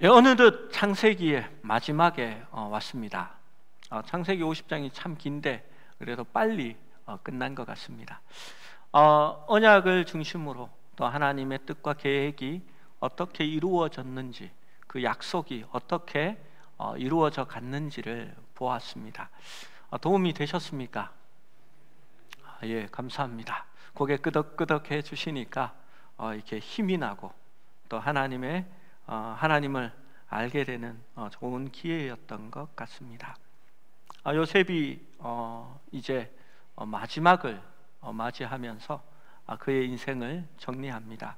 어느덧 창세기의 마지막에 왔습니다. 창세기 50장이 참 긴데 그래도 빨리 끝난 것 같습니다. 언약을 중심으로 또 하나님의 뜻과 계획이 어떻게 이루어졌는지, 그 약속이 어떻게 이루어져 갔는지를 보았습니다. 도움이 되셨습니까? 예, 감사합니다. 고개 끄덕끄덕 해 주시니까 이렇게 힘이 나고 또 하나님을 알게 되는 좋은 기회였던 것 같습니다. 요셉이 이제 마지막을 맞이하면서 그의 인생을 정리합니다.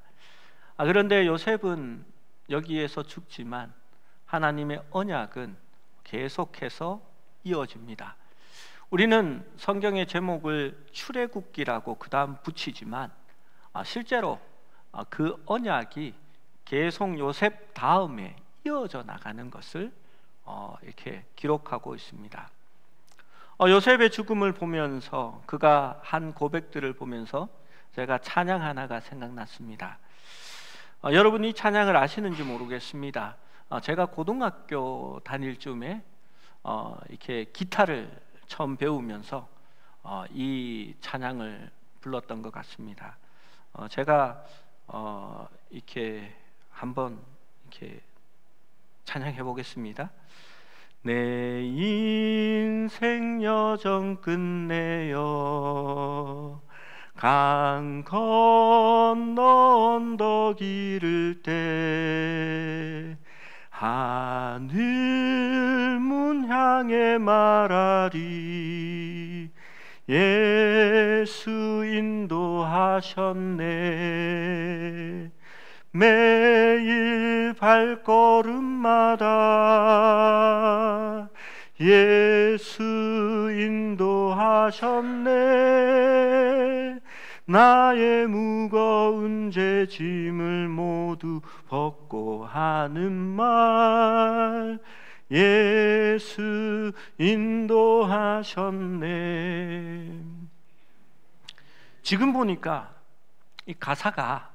그런데 요셉은 여기에서 죽지만 하나님의 언약은 계속해서 이어집니다. 우리는 성경의 제목을 출애굽기라고 그 다음 붙이지만 실제로 그 언약이 계속 요셉 다음에 이어져 나가는 것을 이렇게 기록하고 있습니다. 요셉의 죽음을 보면서, 그가 한 고백들을 보면서 제가 찬양 하나가 생각났습니다. 여러분이 이 찬양을 아시는지 모르겠습니다. 제가 고등학교 다닐 쯤에 이렇게 기타를 처음 배우면서 이 찬양을 불렀던 것 같습니다. 제가 이렇게 한번 이렇게 찬양해 보겠습니다. 내 인생 여정 끝내어 강 건너 언덕 이를 때 하늘 문 향해 말하리 예수 인도하셨네. 매일 발걸음마다 예수 인도하셨네. 나의 무거운 죄짐을 모두 벗고 하는 말 예수 인도하셨네. 지금 보니까 이 가사가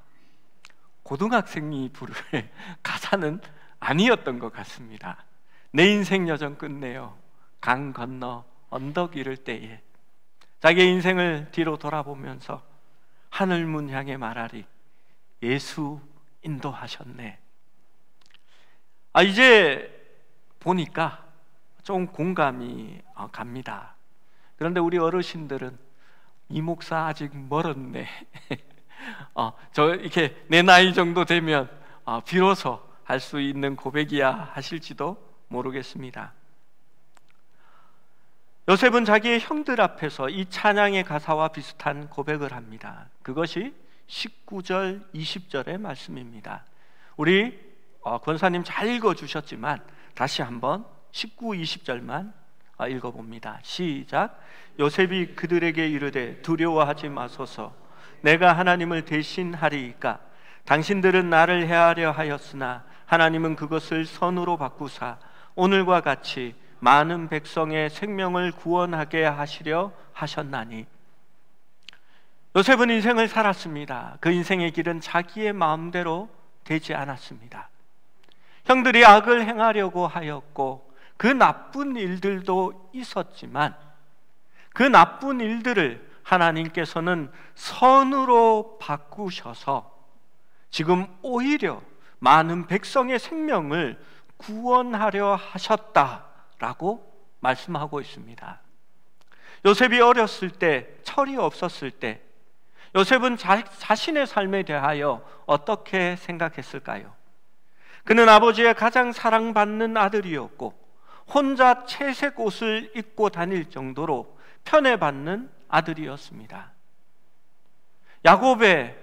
고등학생이 부를 가사는 아니었던 것 같습니다. 내 인생 여정 끝내요 강 건너 언덕 이를 때에 자기의 인생을 뒤로 돌아보면서 하늘문 향해 말하리 예수 인도하셨네. 이제 보니까 좀 공감이 갑니다. 그런데 우리 어르신들은 이 목사 아직 멀었네. 저 이렇게 내 나이 정도 되면 비로소 할 수 있는 고백이야 하실지도 모르겠습니다. 요셉은 자기의 형들 앞에서 이 찬양의 가사와 비슷한 고백을 합니다. 그것이 19절, 20절의 말씀입니다. 우리 권사님 잘 읽어주셨지만 다시 한번 19, 20절만 읽어봅니다. 시작. 요셉이 그들에게 이르되 두려워하지 마소서. 내가 하나님을 대신하리이까. 당신들은 나를 해하려 하였으나 하나님은 그것을 선으로 바꾸사 오늘과 같이 많은 백성의 생명을 구원하게 하시려 하셨나니. 요셉은 인생을 살았습니다. 그 인생의 길은 자기의 마음대로 되지 않았습니다. 형들이 악을 행하려고 하였고 그 나쁜 일들도 있었지만 그 나쁜 일들을 하나님께서는 선으로 바꾸셔서 지금 오히려 많은 백성의 생명을 구원하려 하셨다라고 말씀하고 있습니다. 요셉이 어렸을 때, 철이 없었을 때 요셉은 자신의 삶에 대하여 어떻게 생각했을까요? 그는 아버지의 가장 사랑받는 아들이었고 혼자 채색 옷을 입고 다닐 정도로 편애받는 아들이었습니다. 야곱의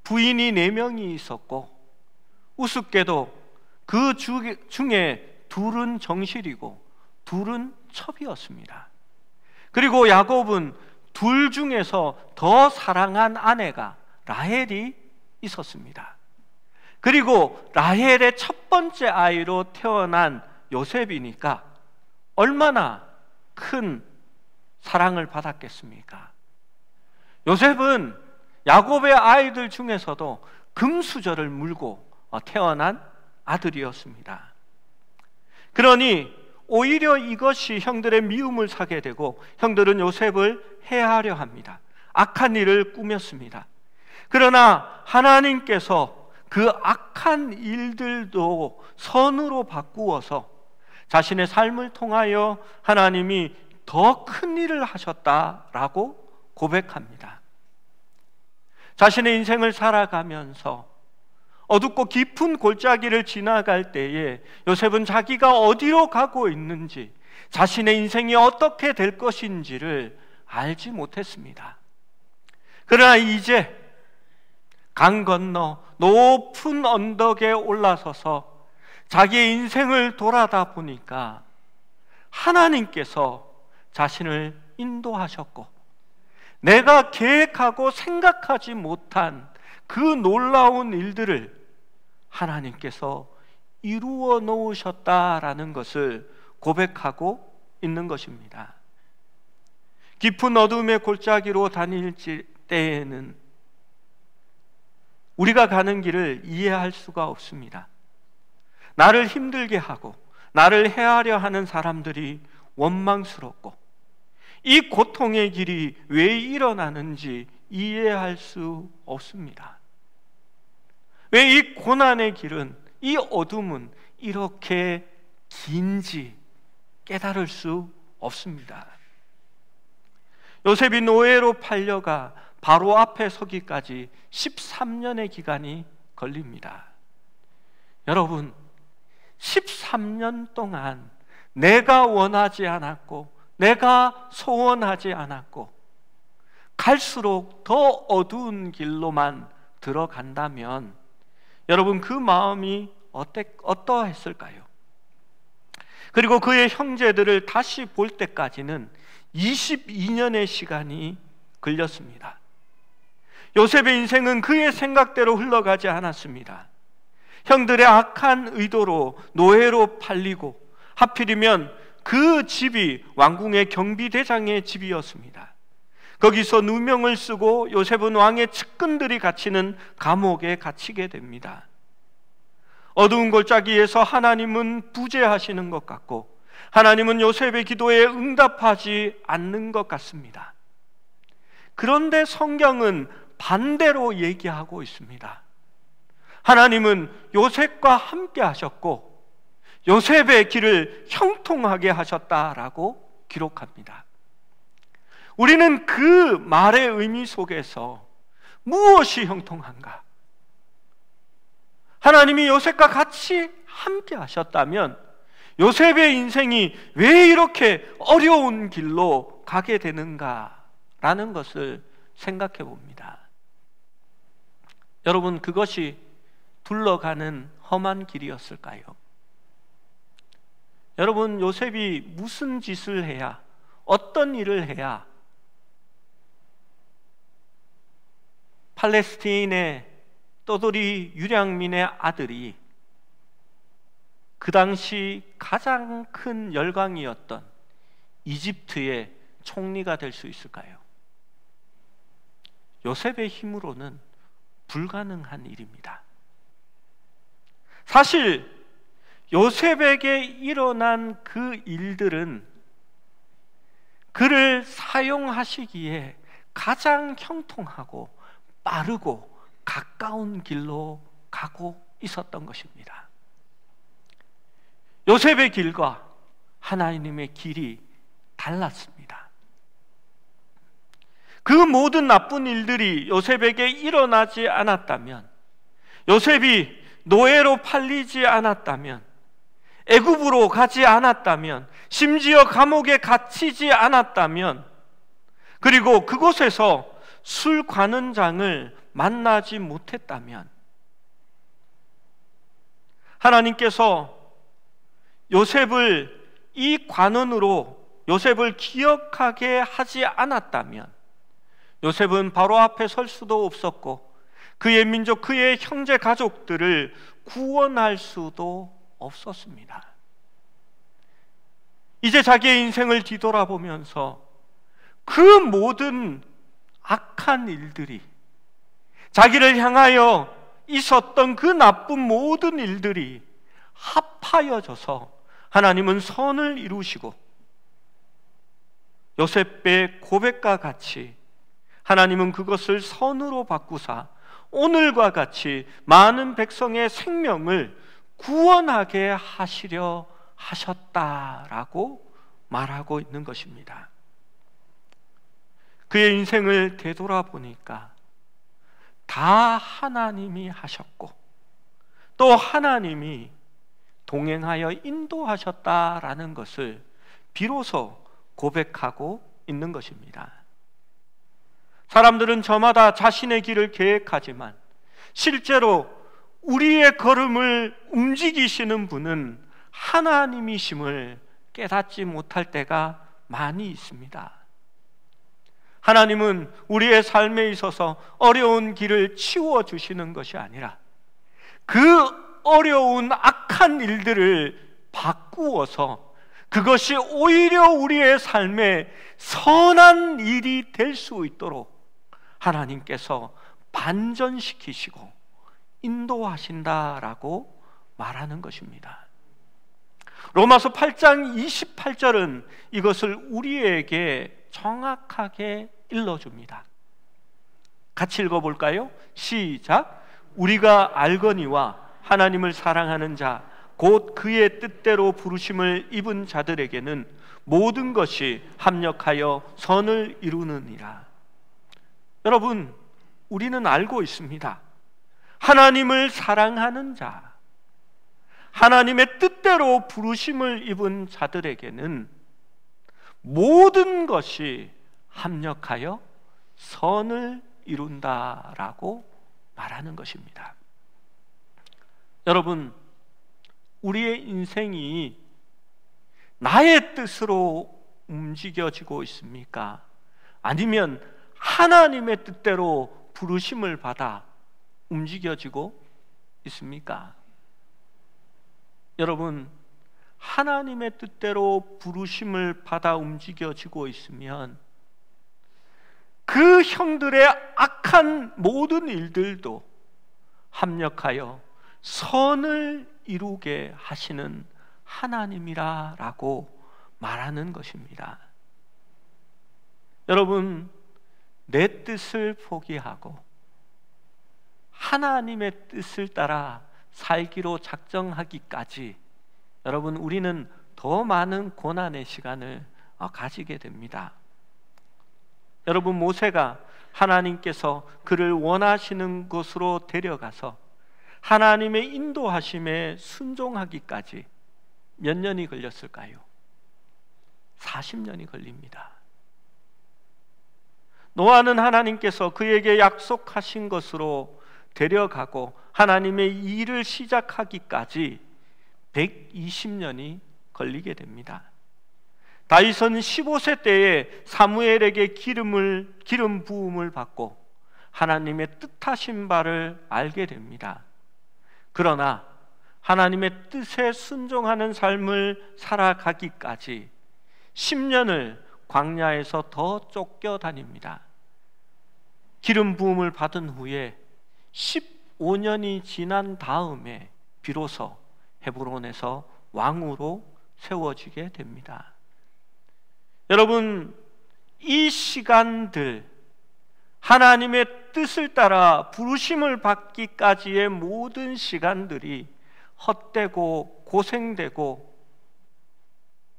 부인이 4명이 있었고 우습게도 그 중에 둘은 정실이고 둘은 첩이었습니다. 그리고 야곱은 둘 중에서 더 사랑한 아내가 라헬이 있었습니다. 그리고 라헬의 첫 번째 아이로 태어난 요셉이니까 얼마나 큰 사랑을 받았겠습니까? 요셉은 야곱의 아이들 중에서도 금수저를 물고 태어난 아들이었습니다. 그러니 오히려 이것이 형들의 미움을 사게 되고 형들은 요셉을 해하려 합니다. 악한 일을 꾸몄습니다. 그러나 하나님께서 그 악한 일들도 선으로 바꾸어서 자신의 삶을 통하여 하나님이 더 큰 일을 하셨다라고 고백합니다. 자신의 인생을 살아가면서 어둡고 깊은 골짜기를 지나갈 때에 요셉은 자기가 어디로 가고 있는지, 자신의 인생이 어떻게 될 것인지를 알지 못했습니다. 그러나 이제 강 건너 높은 언덕에 올라서서 자기의 인생을 돌아다 보니까 하나님께서 자신을 인도하셨고, 내가 계획하고 생각하지 못한 그 놀라운 일들을 하나님께서 이루어 놓으셨다라는 것을 고백하고 있는 것입니다. 깊은 어둠의 골짜기로 다닐 때에는 우리가 가는 길을 이해할 수가 없습니다. 나를 힘들게 하고 나를 해하려 하는 사람들이 원망스럽고, 이 고통의 길이 왜 일어나는지 이해할 수 없습니다. 왜 이 고난의 길은, 이 어둠은 이렇게 긴지 깨달을 수 없습니다. 요셉이 노예로 팔려가 바로 앞에 서기까지 13년의 기간이 걸립니다. 여러분, 13년 동안 내가 원하지 않았고 내가 소원하지 않았고 갈수록 더 어두운 길로만 들어간다면 여러분, 그 마음이 어떠했을까요? 그리고 그의 형제들을 다시 볼 때까지는 22년의 시간이 걸렸습니다. 요셉의 인생은 그의 생각대로 흘러가지 않았습니다. 형들의 악한 의도로 노예로 팔리고, 하필이면 그 집이 왕궁의 경비대장의 집이었습니다. 거기서 누명을 쓰고 요셉은 왕의 측근들이 갇히는 감옥에 갇히게 됩니다. 어두운 골짜기에서 하나님은 부재하시는 것 같고, 하나님은 요셉의 기도에 응답하지 않는 것 같습니다. 그런데 성경은 반대로 얘기하고 있습니다. 하나님은 요셉과 함께 하셨고 요셉의 길을 형통하게 하셨다라고 기록합니다. 우리는 그 말의 의미 속에서 무엇이 형통한가? 하나님이 요셉과 같이 함께 하셨다면 요셉의 인생이 왜 이렇게 어려운 길로 가게 되는가라는 것을 생각해 봅니다. 여러분, 그것이 둘러가는 험한 길이었을까요? 여러분, 요셉이 무슨 짓을 해야, 어떤 일을 해야 팔레스틴의 떠돌이 유량민의 아들이 그 당시 가장 큰 열강이었던 이집트의 총리가 될 수 있을까요? 요셉의 힘으로는 불가능한 일입니다. 사실 요셉에게 일어난 그 일들은 그를 사용하시기에 가장 형통하고 빠르고 가까운 길로 가고 있었던 것입니다. 요셉의 길과 하나님의 길이 달랐습니다. 그 모든 나쁜 일들이 요셉에게 일어나지 않았다면, 요셉이 노예로 팔리지 않았다면, 애굽으로 가지 않았다면, 심지어 감옥에 갇히지 않았다면, 그리고 그곳에서 술 관원장을 만나지 못했다면, 하나님께서 요셉을 이 관원으로 요셉을 기억하게 하지 않았다면 요셉은 바로 앞에 설 수도 없었고 그의 민족, 그의 형제 가족들을 구원할 수도 없었습니다. 이제 자기의 인생을 뒤돌아보면서 그 모든 악한 일들이, 자기를 향하여 있었던 그 나쁜 모든 일들이 합하여져서 하나님은 선을 이루시고, 요셉의 고백과 같이 하나님은 그것을 선으로 바꾸사 오늘과 같이 많은 백성의 생명을 구원하게 하시려 하셨다라고 말하고 있는 것입니다. 그의 인생을 되돌아보니까 다 하나님이 하셨고, 또 하나님이 동행하여 인도하셨다라는 것을 비로소 고백하고 있는 것입니다. 사람들은 저마다 자신의 길을 계획하지만 실제로 우리의 걸음을 움직이시는 분은 하나님이심을 깨닫지 못할 때가 많이 있습니다. 하나님은 우리의 삶에 있어서 어려운 길을 치워주시는 것이 아니라 그 어려운 악한 일들을 바꾸어서 그것이 오히려 우리의 삶에 선한 일이 될 수 있도록 하나님께서 반전시키시고 인도하신다라고 말하는 것입니다. 로마서 8장 28절은 이것을 우리에게 정확하게 일러줍니다. 같이 읽어볼까요? 시작. 우리가 알거니와 하나님을 사랑하는 자 곧 그의 뜻대로 부르심을 입은 자들에게는 모든 것이 합력하여 선을 이루느니라. 여러분, 우리는 알고 있습니다. 하나님을 사랑하는 자, 하나님의 뜻대로 부르심을 입은 자들에게는 모든 것이 합력하여 선을 이룬다라고 말하는 것입니다. 여러분, 우리의 인생이 나의 뜻으로 움직여지고 있습니까? 아니면 하나님의 뜻대로 부르심을 받아 움직여지고 있습니까? 여러분, 하나님의 뜻대로 부르심을 받아 움직여지고 있으면 그 형들의 악한 모든 일들도 합력하여 선을 이루게 하시는 하나님이라고 말하는 것입니다. 여러분, 내 뜻을 포기하고 하나님의 뜻을 따라 살기로 작정하기까지 여러분, 우리는 더 많은 고난의 시간을 가지게 됩니다. 여러분, 모세가 하나님께서 그를 원하시는 곳으로 데려가서 하나님의 인도하심에 순종하기까지 몇 년이 걸렸을까요? 40년이 걸립니다. 노아는 하나님께서 그에게 약속하신 것으로 데려가고 하나님의 일을 시작하기까지 120년이 걸리게 됩니다. 다윗은 15세 때에 사무엘에게 기름 부음을 받고 하나님의 뜻하신 바를 알게 됩니다. 그러나 하나님의 뜻에 순종하는 삶을 살아가기까지 10년을 광야에서 더 쫓겨다닙니다. 기름 부음을 받은 후에 15년이 지난 다음에 비로소 헤브론에서 왕으로 세워지게 됩니다. 여러분, 이 시간들, 하나님의 뜻을 따라 부르심을 받기까지의 모든 시간들이 헛되고 고생되고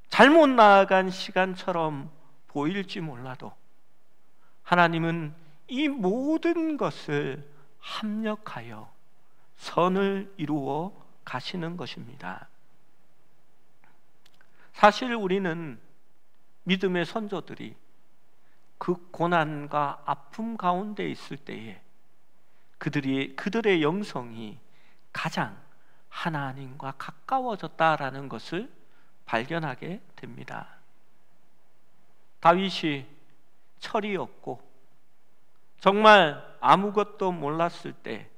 잘못 나아간 시간처럼 보일지 몰라도 하나님은 이 모든 것을 합력하여 선을 이루어 가시는 것입니다. 사실 우리는 믿음의 선조들이 그 고난과 아픔 가운데 있을 때에 그들의 영성이 가장 하나님과 가까워졌다라는 것을 발견하게 됩니다. 다윗이 철이 없고 정말 아무것도 몰랐을 때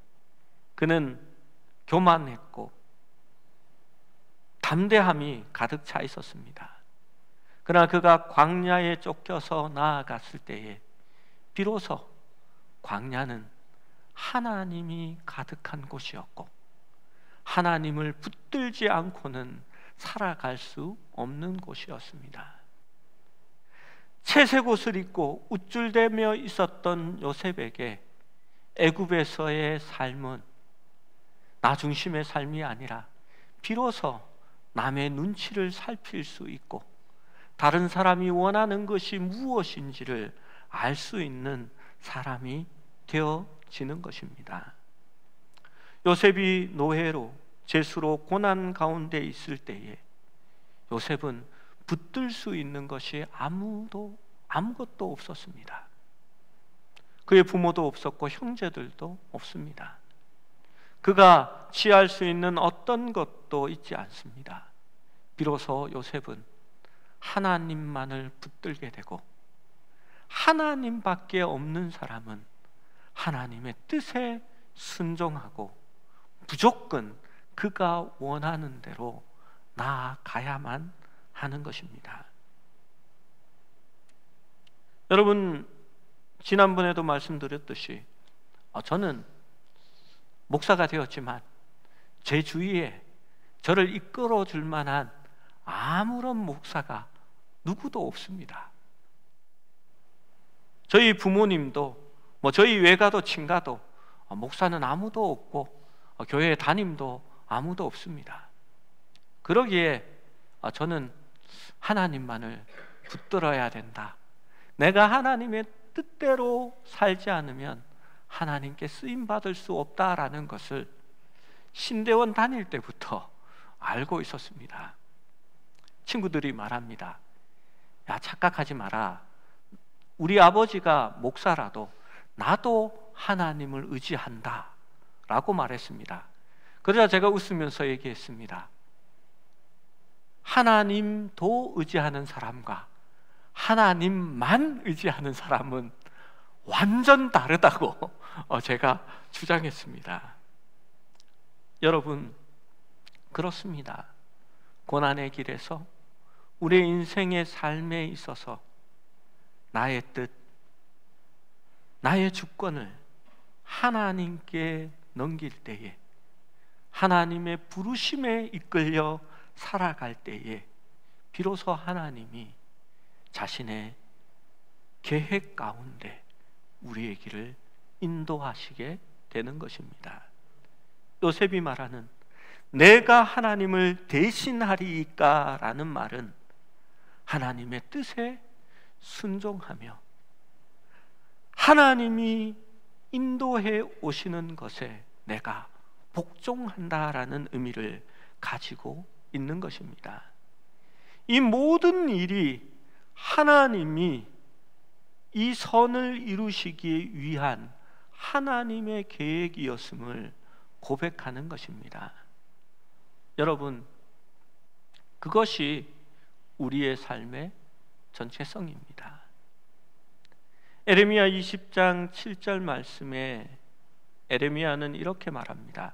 그는 교만했고 담대함이 가득 차 있었습니다. 그러나 그가 광야에 쫓겨서 나아갔을 때에 비로소 광야는 하나님이 가득한 곳이었고 하나님을 붙들지 않고는 살아갈 수 없는 곳이었습니다. 채색 옷을 입고 우쭐대며 있었던 요셉에게 애굽에서의 삶은 나 중심의 삶이 아니라 비로소 남의 눈치를 살필 수 있고 다른 사람이 원하는 것이 무엇인지를 알 수 있는 사람이 되어지는 것입니다. 요셉이 노예로 죄수로 고난 가운데 있을 때에 요셉은 붙들 수 있는 것이 아무것도 없었습니다. 그의 부모도 없었고 형제들도 없습니다. 그가 취할 수 있는 어떤 것도 있지 않습니다. 비로소 요셉은 하나님만을 붙들게 되고 하나님밖에 없는 사람은 하나님의 뜻에 순종하고 무조건 그가 원하는 대로 나아가야만 하는 것입니다. 여러분, 지난번에도 말씀드렸듯이 저는 목사가 되었지만 제 주위에 저를 이끌어 줄 만한 아무런 목사가 누구도 없습니다. 저희 부모님도 저희 외가도 친가도 목사는 아무도 없고 교회 담임도 아무도 없습니다. 그러기에 저는 하나님만을 붙들어야 된다. 내가 하나님의 뜻대로 살지 않으면 하나님께 쓰임받을 수 없다라는 것을 신대원 다닐 때부터 알고 있었습니다. 친구들이 말합니다. 야, 착각하지 마라. 우리 아버지가 목사라도 나도 하나님을 의지한다 라고 말했습니다. 그러자 제가 웃으면서 얘기했습니다. 하나님도 의지하는 사람과 하나님만 의지하는 사람은 완전 다르다고 제가 주장했습니다. 여러분, 그렇습니다. 고난의 길에서 우리의 인생의 삶에 있어서 나의 뜻, 나의 주권을 하나님께 넘길 때에, 하나님의 부르심에 이끌려 살아갈 때에 비로소 하나님이 자신의 계획 가운데 우리의 길을 인도하시게 되는 것입니다. 요셉이 말하는 내가 하나님을 대신하리이까 라는 말은 하나님의 뜻에 순종하며 하나님이 인도해 오시는 것에 내가 복종한다라는 의미를 가지고 있는 것입니다. 이 모든 일이 하나님이 이 선을 이루시기 위한 하나님의 계획이었음을 고백하는 것입니다. 여러분, 그것이 우리의 삶의 전체성입니다. 에레미야 20장 7절 말씀에 에레미야는 이렇게 말합니다.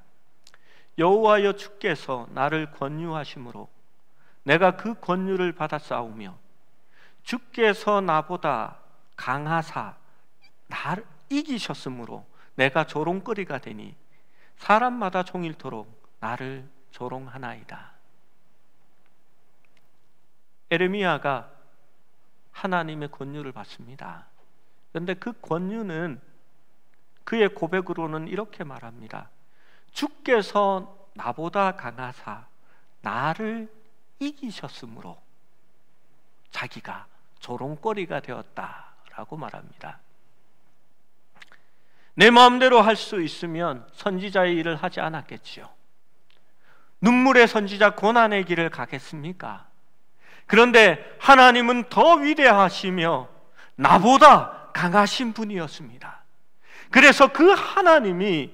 여호와여 주께서 나를 권유하심으로 내가 그 권유를 받아 싸우며 주께서 나보다 강하사 나를 이기셨으므로 내가 조롱거리가 되니 사람마다 종일토록 나를 조롱하나이다. 에레미야가 하나님의 권유를 받습니다. 그런데 그 권유는 그의 고백으로는 이렇게 말합니다. 주께서 나보다 강하사 나를 이기셨으므로 자기가 조롱거리가 되었다라고 말합니다. 내 마음대로 할 수 있으면 선지자의 일을 하지 않았겠지요. 눈물의 선지자 고난의 길을 가겠습니까? 그런데 하나님은 더 위대하시며 나보다 강하신 분이었습니다. 그래서 그 하나님이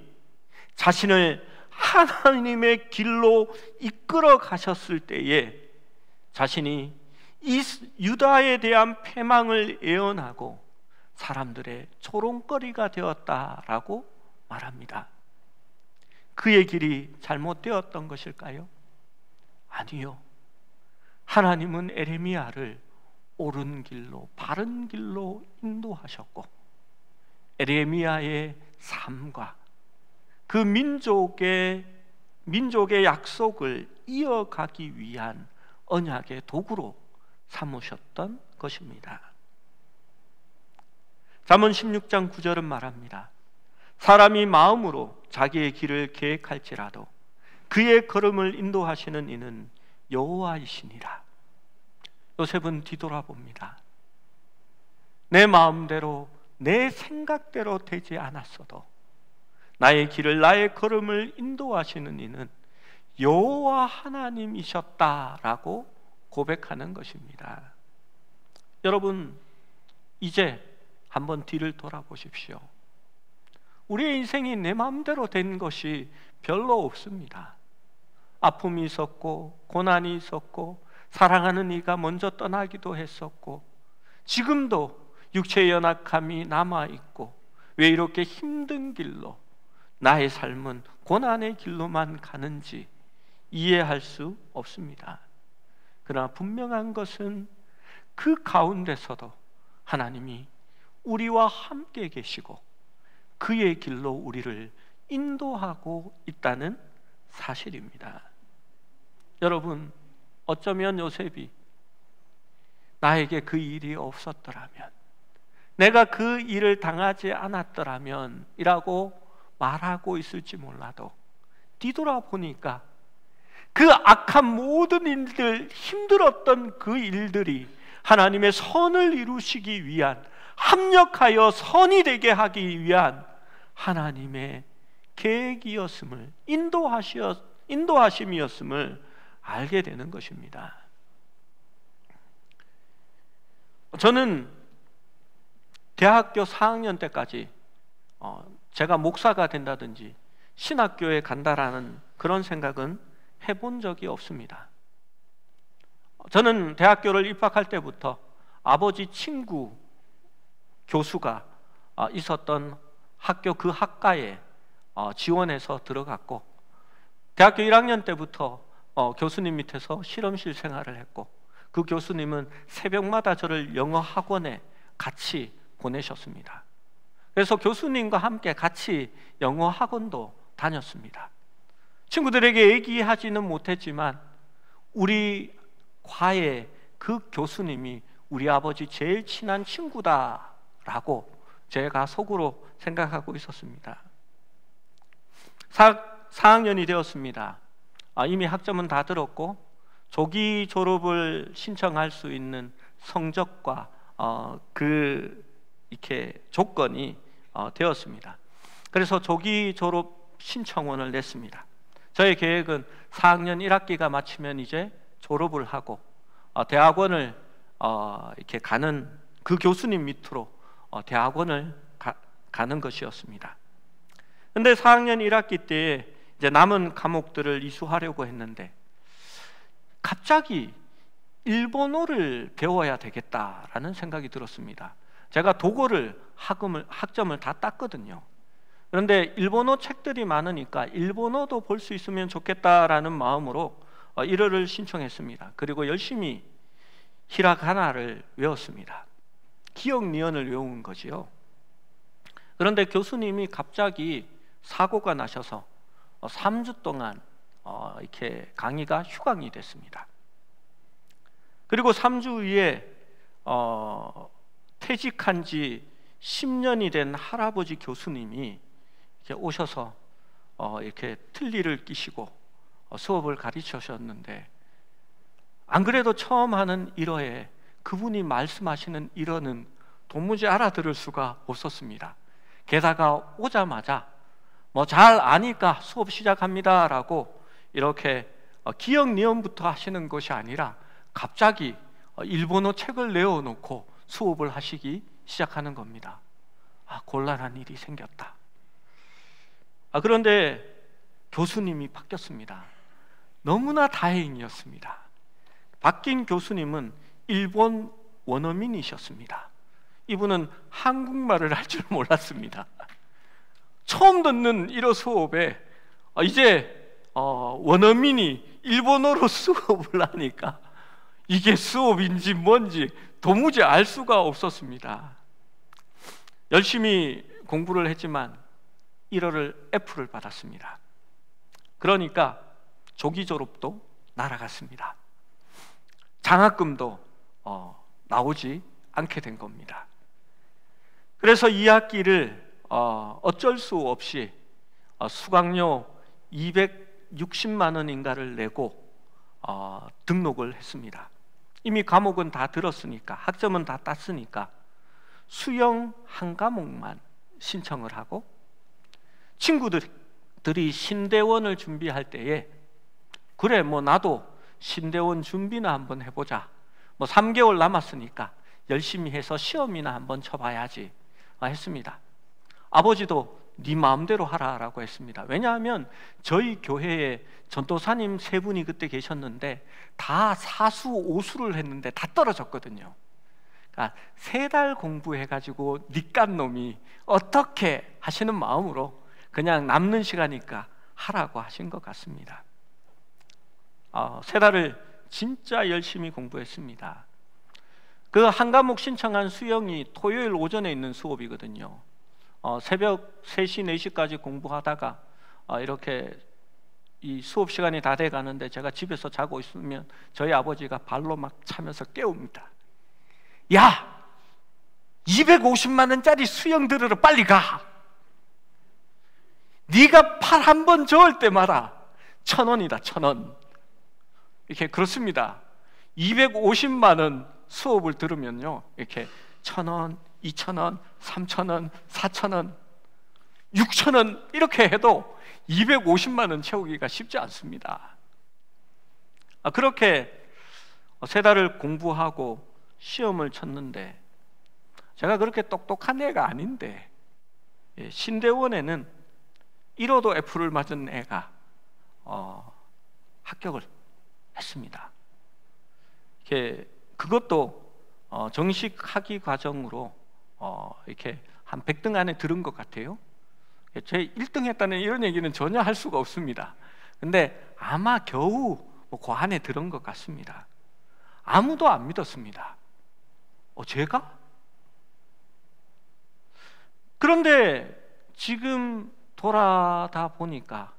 자신을 하나님의 길로 이끌어 가셨을 때에 자신이 이 유다에 대한 패망을 예언하고 사람들의 조롱거리가 되었다라고 말합니다. 그의 길이 잘못되었던 것일까요? 아니요. 하나님은 에레미야를 옳은 길로, 바른 길로 인도하셨고 에레미야의 삶과 그 민족의 민족의 약속을 이어가기 위한 언약의 도구로 삼으셨던 것입니다. 잠언 16장 9절은 말합니다. 사람이 마음으로 자기의 길을 계획할지라도 그의 걸음을 인도하시는 이는 여호와이시니라. 요셉은 뒤돌아봅니다. 내 마음대로 내 생각대로 되지 않았어도 나의 길을, 나의 걸음을 인도하시는 이는 여호와 하나님이셨다라고 고백하는 것입니다. 여러분, 이제 한번 뒤를 돌아보십시오. 우리의 인생이 내 마음대로 된 것이 별로 없습니다. 아픔이 있었고, 고난이 있었고, 사랑하는 이가 먼저 떠나기도 했었고, 지금도 육체의 연약함이 남아있고, 왜 이렇게 힘든 길로, 나의 삶은 고난의 길로만 가는지 이해할 수 없습니다. 그러나 분명한 것은 그 가운데서도 하나님이 우리와 함께 계시고 그의 길로 우리를 인도하고 있다는 사실입니다. 여러분, 어쩌면 요셉이 나에게 그 일이 없었더라면, 내가 그 일을 당하지 않았더라면 이라고 말하고 있을지 몰라도 뒤돌아보니까 그 악한 모든 일들, 힘들었던 그 일들이 하나님의 선을 이루시기 위한, 합력하여 선이 되게 하기 위한 하나님의 계획이었음을, 인도하심이었음을 알게 되는 것입니다. 저는 대학교 4학년 때까지 제가 목사가 된다든지 신학교에 간다라는 그런 생각은 해본 적이 없습니다. 저는 대학교를 입학할 때부터 아버지 친구 교수가 있었던 학교, 그 학과에 지원해서 들어갔고, 대학교 1학년 때부터 교수님 밑에서 실험실 생활을 했고, 그 교수님은 새벽마다 저를 영어 학원에 같이 보내셨습니다. 그래서 교수님과 함께 같이 영어 학원도 다녔습니다. 친구들에게 얘기하지는 못했지만 우리 과의 그 교수님이 우리 아버지 제일 친한 친구다라고 제가 속으로 생각하고 있었습니다. 4학년이 되었습니다. 이미 학점은 다 들었고 조기 졸업을 신청할 수 있는 성적과 이렇게 조건이 되었습니다. 그래서 조기 졸업 신청원을 냈습니다. 저의 계획은 4학년 1학기가 마치면 이제 졸업을 하고 대학원을 이렇게 가는, 그 교수님 밑으로 대학원을 가는 것이었습니다. 그런데 4학년 1학기 때에 이제 남은 과목들을 이수하려고 했는데 갑자기 일본어를 배워야 되겠다라는 생각이 들었습니다. 제가 독어를 학점을 다 땄거든요. 그런데 일본어 책들이 많으니까 일본어도 볼 수 있으면 좋겠다라는 마음으로 1호를 신청했습니다. 그리고 열심히 히라가나를 외웠습니다. 기억 니은을 외운 거지요. 그런데 교수님이 갑자기 사고가 나셔서 3주 동안 이렇게 강의가 휴강이 됐습니다. 그리고 3주 후에 퇴직한 지 10년이 된 할아버지 교수님이 이렇게 오셔서 이렇게 틀니를 끼시고 수업을 가르치셨는데, 안 그래도 처음 하는 일어에 그분이 말씀하시는 일어는 도무지 알아들을 수가 없었습니다. 게다가 오자마자 잘 아니까 수업 시작합니다라고 이렇게 기억 니은부터 하시는 것이 아니라 갑자기 일본어 책을 내어놓고 수업을 하시기 시작하는 겁니다. 곤란한 일이 생겼다. 그런데 교수님이 바뀌었습니다. 너무나 다행이었습니다. 바뀐 교수님은 일본 원어민이셨습니다. 이분은 한국말을 할 줄 몰랐습니다. 처음 듣는 일어 수업에 이제 원어민이 일본어로 수업을 하니까 이게 수업인지 뭔지 도무지 알 수가 없었습니다. 열심히 공부를 했지만 1호를 F를 받았습니다. 그러니까 조기 졸업도 날아갔습니다. 장학금도 나오지 않게 된 겁니다. 그래서 2학기를 어쩔 수 없이 수강료 260만 원인가를 내고 등록을 했습니다. 이미 과목은 다 들었으니까, 학점은 다 땄으니까 수영 한 과목만 신청을 하고, 친구들이 신대원을 준비할 때에 그래 뭐 나도 신대원 준비나 한번 해보자, 뭐 3개월 남았으니까 열심히 해서 시험이나 한번 쳐봐야지 했습니다. 아버지도 네 마음대로 하라라고 했습니다. 왜냐하면 저희 교회에 전도사님 3분이 그때 계셨는데 다 사수 5수를 했는데 다 떨어졌거든요. 그러니까 3달 공부해가지고 니깐 놈이 어떻게 하시는 마음으로 그냥 남는 시간이니까 하라고 하신 것 같습니다. 3달을 진짜 열심히 공부했습니다. 그 한 과목 신청한 수영이 토요일 오전에 있는 수업이거든요. 새벽 3시, 4시까지 공부하다가 이렇게 이 수업 시간이 다 돼 가는데 제가 집에서 자고 있으면 저희 아버지가 발로 막 차면서 깨웁니다. 야! 250만 원짜리 수영 들으러 빨리 가! 네가 팔 한 번 저을 때마다 1,000원이다, 1,000원. 이렇게 그렇습니다. 250만 원 수업을 들으면요, 이렇게 1,000원, 2,000원, 3,000원, 4,000원, 6,000원 이렇게 해도 250만 원 채우기가 쉽지 않습니다. 그렇게 3달을 공부하고 시험을 쳤는데, 제가 그렇게 똑똑한 애가 아닌데 신대원에는 1호도 F를 맞은 애가 합격을 했습니다. 그것도 정식 학위 과정으로 이렇게 한 100등 안에 들은 것 같아요. 제 1등 했다는 이런 얘기는 전혀 할 수가 없습니다. 근데 아마 겨우 그 안에 들은 것 같습니다. 아무도 안 믿었습니다. 제가? 그런데 지금 돌아다 보니까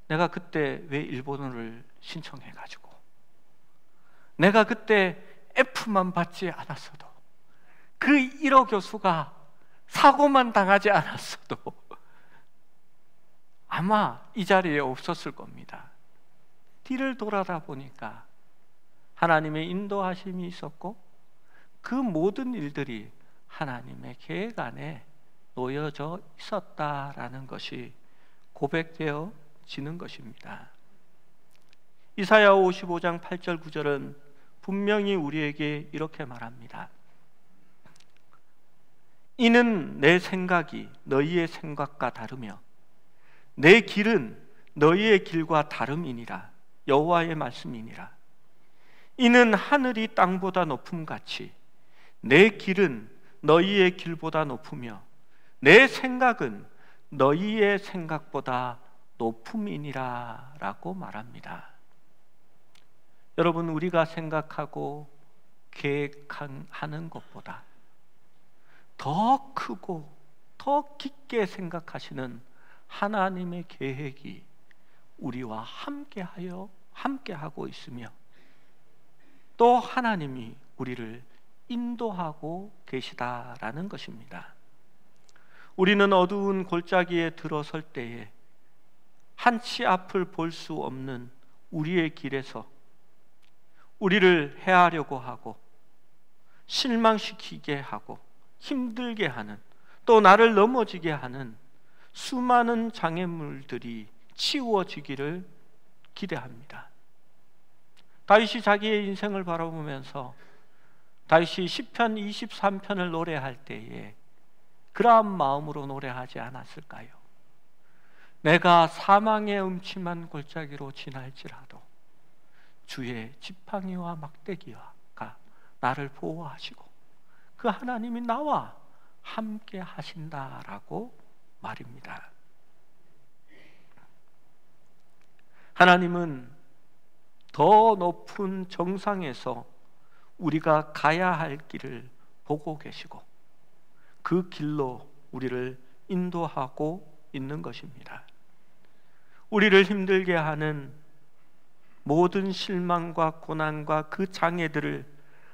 내가 그때 왜 일본어를 신청해가지고, 내가 그때 F만 받지 않았어도, 그 1호 교수가 사고만 당하지 않았어도 아마 이 자리에 없었을 겁니다. 뒤를 돌아다 보니까 하나님의 인도하심이 있었고, 그 모든 일들이 하나님의 계획 안에 놓여져 있었다라는 것이 고백되어지는 것입니다. 이사야 55장 8절 9절은 분명히 우리에게 이렇게 말합니다. 이는 내 생각이 너희의 생각과 다르며 내 길은 너희의 길과 다름이니라. 여호와의 말씀이니라. 이는 하늘이 땅보다 높음같이 내 길은 너희의 길보다 높으며 내 생각은 너희의 생각보다 높음이니라 라고 말합니다. 여러분, 우리가 생각하고 계획하는 것보다 더 크고 더 깊게 생각하시는 하나님의 계획이 우리와 함께하고 있으며, 또 하나님이 우리를 인도하고 계시다라는 것입니다. 우리는 어두운 골짜기에 들어설 때에 한치 앞을 볼 수 없는 우리의 길에서 우리를 해하려고 하고 실망시키게 하고 힘들게 하는, 또 나를 넘어지게 하는 수많은 장애물들이 치워지기를 기대합니다. 다윗이 자기의 인생을 바라보면서 다윗이 시편 23편을 노래할 때에 그러한 마음으로 노래하지 않았을까요? 내가 사망의 음침한 골짜기로 지날지라도 주의 지팡이와 막대기가 나를 보호하시고 그 하나님이 나와 함께 하신다라고 말입니다. 하나님은 더 높은 정상에서 우리가 가야 할 길을 보고 계시고 그 길로 우리를 인도하고 있는 것입니다. 우리를 힘들게 하는 모든 실망과 고난과 그 장애들을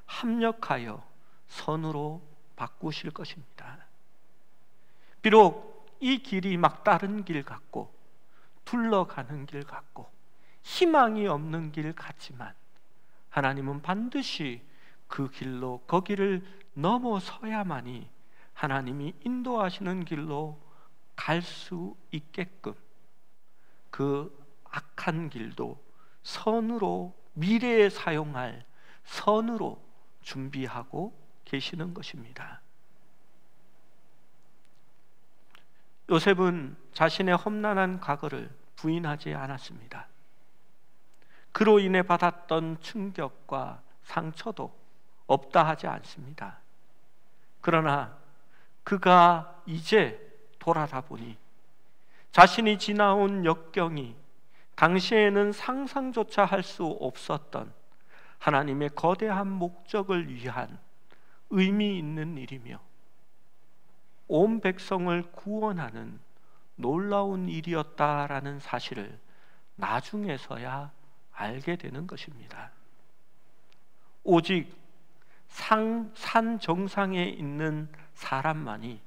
합력하여 선으로 바꾸실 것입니다. 비록 이 길이 막다른 길 같고 둘러가는 길 같고 희망이 없는 길 같지만 하나님은 반드시 그 길로 거기를 넘어서야만이 하나님이 인도하시는 길로 갈 수 있게끔 그 악한 길도 선으로, 미래에 사용할 선으로 준비하고 계시는 것입니다. 요셉은 자신의 험난한 과거를 부인하지 않았습니다. 그로 인해 받았던 충격과 상처도 없다 하지 않습니다. 그러나 그가 이제 돌아다 보니 자신이 지나온 역경이 당시에는 상상조차 할 수 없었던 하나님의 거대한 목적을 위한 의미 있는 일이며 온 백성을 구원하는 놀라운 일이었다라는 사실을 나중에서야 알게 되는 것입니다. 오직 산 정상에 있는 사람만이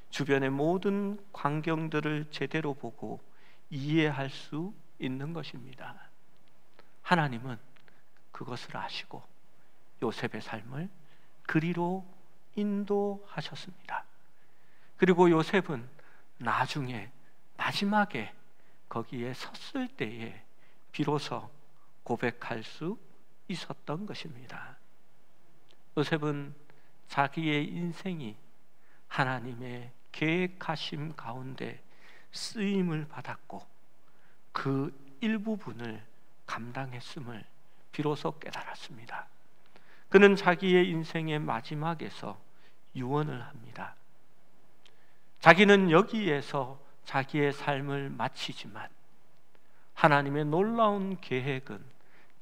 주변의 모든 광경들을 제대로 보고 이해할 수 있는 것입니다. 하나님은 그것을 아시고 요셉의 삶을 그리로 인도하셨습니다. 그리고 요셉은 나중에 마지막에 거기에 섰을 때에 비로소 고백할 수 있었던 것입니다. 요셉은 자기의 인생이 하나님의 계획하심 가운데 쓰임을 받았고 그 일부분을 감당했음을 비로소 깨달았습니다. 그는 자기의 인생의 마지막에서 유언을 합니다. 자기는 여기에서 자기의 삶을 마치지만 하나님의 놀라운 계획은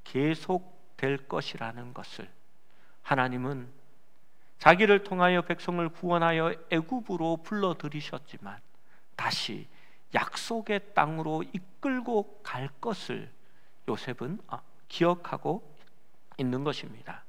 계속될 것이라는 것을, 하나님은 자기를 통하여 백성을 구원하여 애굽으로 불러들이셨지만 다시 약속의 땅으로 이끌고 갈 것을 요셉은 기억하고 있는 것입니다.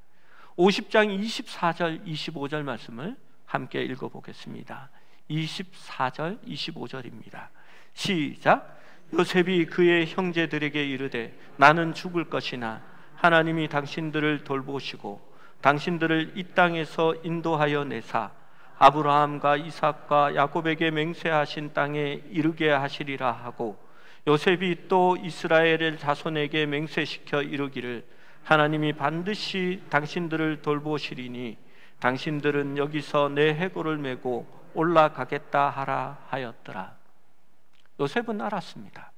50장 24절 25절 말씀을 함께 읽어보겠습니다. 24절 25절입니다. 시작. 요셉이 그의 형제들에게 이르되 나는 죽을 것이나 하나님이 당신들을 돌보시고 당신들을 이 땅에서 인도하여 내사 아브라함과 이삭과 야곱에게 맹세하신 땅에 이르게 하시리라 하고, 요셉이 또 이스라엘의 자손에게 맹세시켜 이르기를 하나님이 반드시 당신들을 돌보시리니 당신들은 여기서 내 해골을 메고 올라가겠다 하라 하였더라. 요셉은 알았습니다.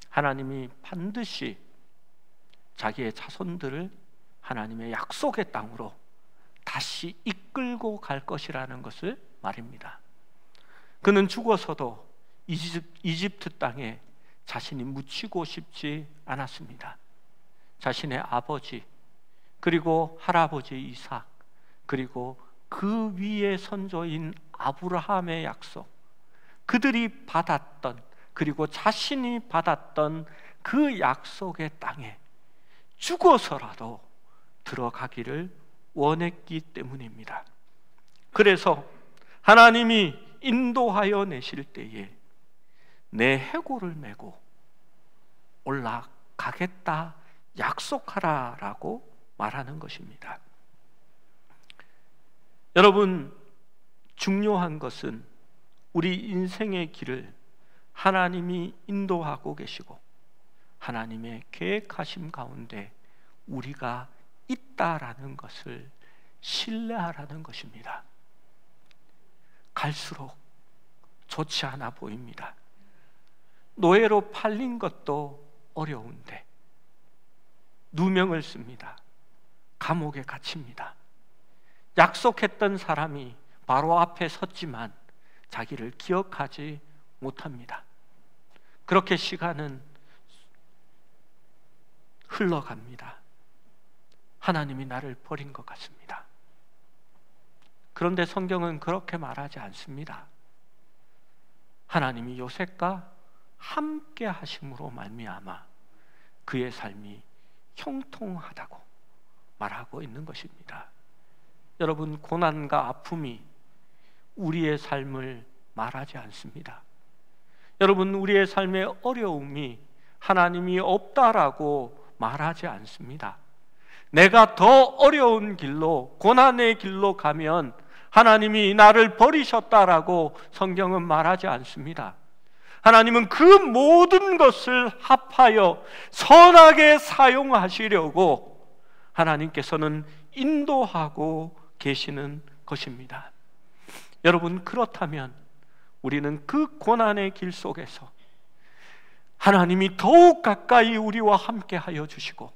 하나님이 반드시 자기의 자손들을 하나님의 약속의 땅으로 다시 이끌고 갈 것이라는 것을 말입니다. 그는 죽어서도 이집트 땅에 자신이 묻히고 싶지 않았습니다. 자신의 아버지 그리고 할아버지 이삭 그리고 그 위에 선조인 아브라함의 약속, 그들이 받았던 그리고 자신이 받았던 그 약속의 땅에 죽어서라도 들어가기를 원했기 때문입니다. 그래서 하나님이 인도하여 내실 때에 내 해골을 메고 올라가겠다 약속하라라고 말하는 것입니다. 여러분, 중요한 것은 우리 인생의 길을 하나님이 인도하고 계시고 하나님의 계획하심 가운데 우리가 있다라는 것을 신뢰하라는 것입니다. 갈수록 좋지 않아 보입니다. 노예로 팔린 것도 어려운데 누명을 씁니다. 감옥에 갇힙니다. 약속했던 사람이 바로 앞에 섰지만 자기를 기억하지 못합니다. 그렇게 시간은 흘러갑니다. 하나님이 나를 버린 것 같습니다. 그런데 성경은 그렇게 말하지 않습니다. 하나님이 요셉과 함께 하심으로 말미암아 그의 삶이 형통하다고 말하고 있는 것입니다. 여러분, 고난과 아픔이 우리의 삶을 말하지 않습니다. 여러분, 우리의 삶의 어려움이 하나님이 없다라고 말하지 않습니다. 내가 더 어려운 길로, 고난의 길로 가면 하나님이 나를 버리셨다라고 성경은 말하지 않습니다. 하나님은 그 모든 것을 합하여 선하게 사용하시려고 하나님께서는 인도하고 계시는 것입니다. 여러분, 그렇다면 우리는 그 고난의 길 속에서 하나님이 더욱 가까이 우리와 함께 하여 주시고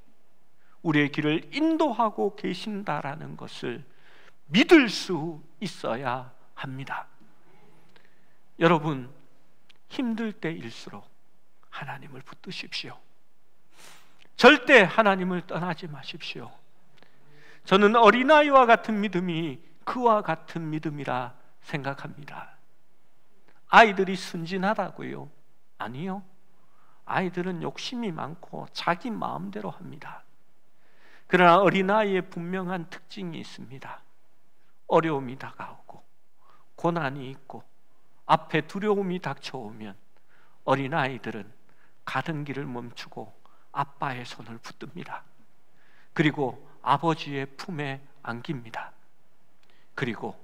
우리의 길을 인도하고 계신다라는 것을 믿을 수 있어야 합니다. 여러분, 힘들 때일수록 하나님을 붙드십시오. 절대 하나님을 떠나지 마십시오. 저는 어린아이와 같은 믿음이 그와 같은 믿음이라 생각합니다. 아이들이 순진하다고요? 아니요. 아이들은 욕심이 많고 자기 마음대로 합니다. 그러나 어린아이의 분명한 특징이 있습니다. 어려움이 다가오고 고난이 있고 앞에 두려움이 닥쳐오면 어린아이들은 가던 길을 멈추고 아빠의 손을 붙듭니다. 그리고 아버지의 품에 안깁니다. 그리고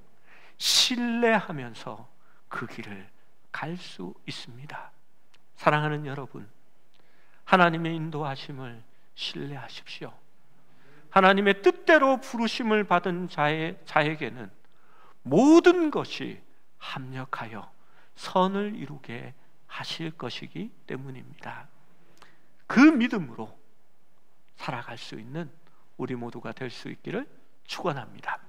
신뢰하면서 그 길을 갈 수 있습니다. 사랑하는 여러분, 하나님의 인도하심을 신뢰하십시오. 하나님의 뜻대로 부르심을 받은 자에게는 모든 것이 합력하여 선을 이루게 하실 것이기 때문입니다. 그 믿음으로 살아갈 수 있는 우리 모두가 될 수 있기를 축원합니다.